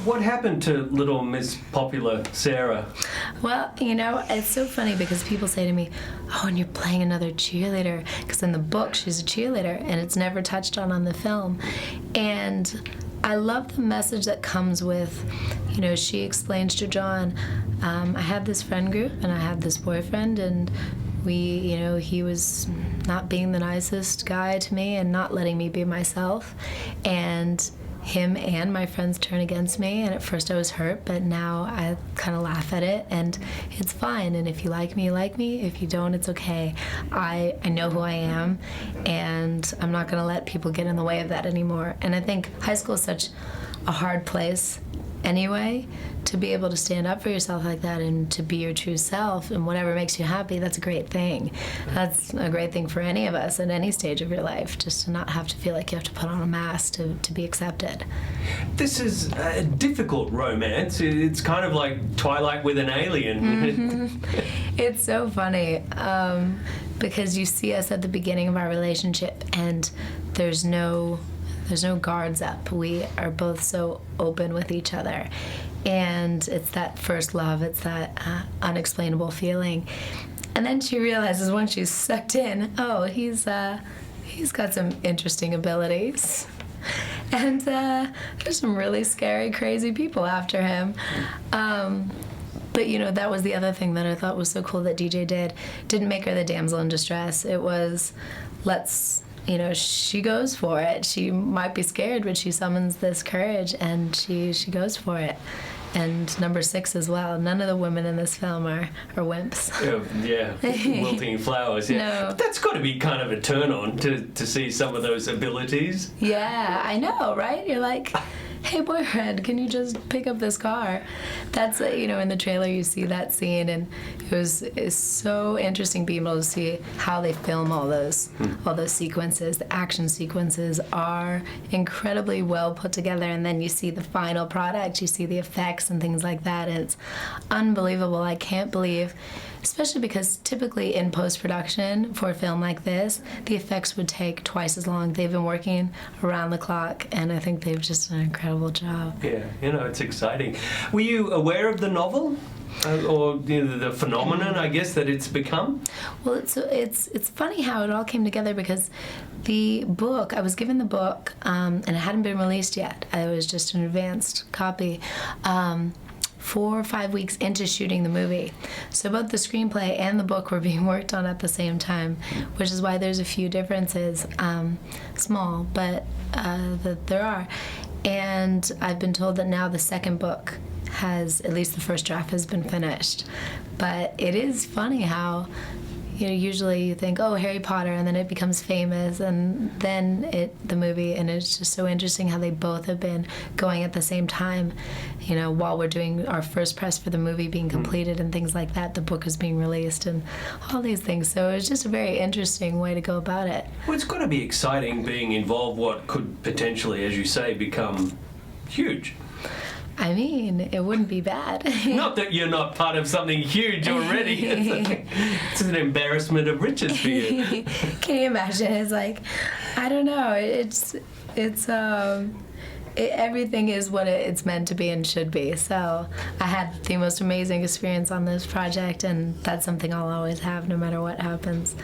what happened to little Miss Popular Sarah? Well, it's so funny because people say to me, oh, and you're playing another cheerleader, because in the book she's a cheerleader and it's never touched on the film. And I love the message that comes with, she explains to John, I had this friend group and I had this boyfriend, and he was not being the nicest guy to me and not letting me be myself. And him and my friends turn against me, and at first I was hurt, but now I kind of laugh at it, and it's fine. And if you like me, you like me. If you don't, it's okay. I know who I am, and I'm not going to let people get in the way of that anymore. And I think high school is such a hard place anyway, to be able to stand up for yourself like that and to be your true self and whatever makes you happy, that's a great thing. That's a great thing for any of us at any stage of your life, just to not have to feel like you have to put on a mask to be accepted. This is a difficult romance. It's kind of like Twilight with an alien. Mm-hmm. It's so funny because you see us at the beginning of our relationship and there's no guards up. We are both so open with each other. And it's that first love, it's that unexplainable feeling. And then she realizes when she's sucked in, oh, he's got some interesting abilities. And there's some really scary, crazy people after him. But that was the other thing that I thought was so cool that DJ did. Didn't make her the damsel in distress. It was, she goes for it. She might be scared, but she summons this courage, and she goes for it. And number 6 as well. None of the women in this film are wimps. Yeah, wilting flowers. Yeah, No. But that's got to be kind of a turn on to see some of those abilities. Yeah, I know, right? You're like, hey, boyfriend, can you just pick up this car? That's, in the trailer you see that scene, and it's so interesting being able to see how they film all those sequences. The action sequences are incredibly well put together, and then you see the final product, you see the effects and things like that, and it's unbelievable. I can't believe, especially because typically in post-production for a film like this, the effects would take twice as long. They've been working around the clock, and I think they've just done an incredible job. Yeah, it's exciting. Were you aware of the novel? Or the phenomenon, I guess, that it's become? Well, it's funny how it all came together, because the book, I was given the book, and it hadn't been released yet. It was just an advanced copy. 4 or 5 weeks into shooting the movie. So both the screenplay and the book were being worked on at the same time, which is why there's a few differences, small, but that there are. And I've been told that now the second book has, at least the first draft has been finished. But it is funny how, usually you think, oh, Harry Potter, and then it becomes famous, and then the movie, and it's just so interesting how they both have been going at the same time. While we're doing our first press for the movie being completed and things like that, the book is being released and all these things. So it's just a very interesting way to go about it. Well, it's got to be exciting being involved what could potentially, as you say, become huge. I mean, it wouldn't be bad. Not that you're not part of something huge already. It's an embarrassment of riches for you. Can you imagine? It's like, I don't know. Everything is what it's meant to be and should be. So I had the most amazing experience on this project, and that's something I'll always have no matter what happens.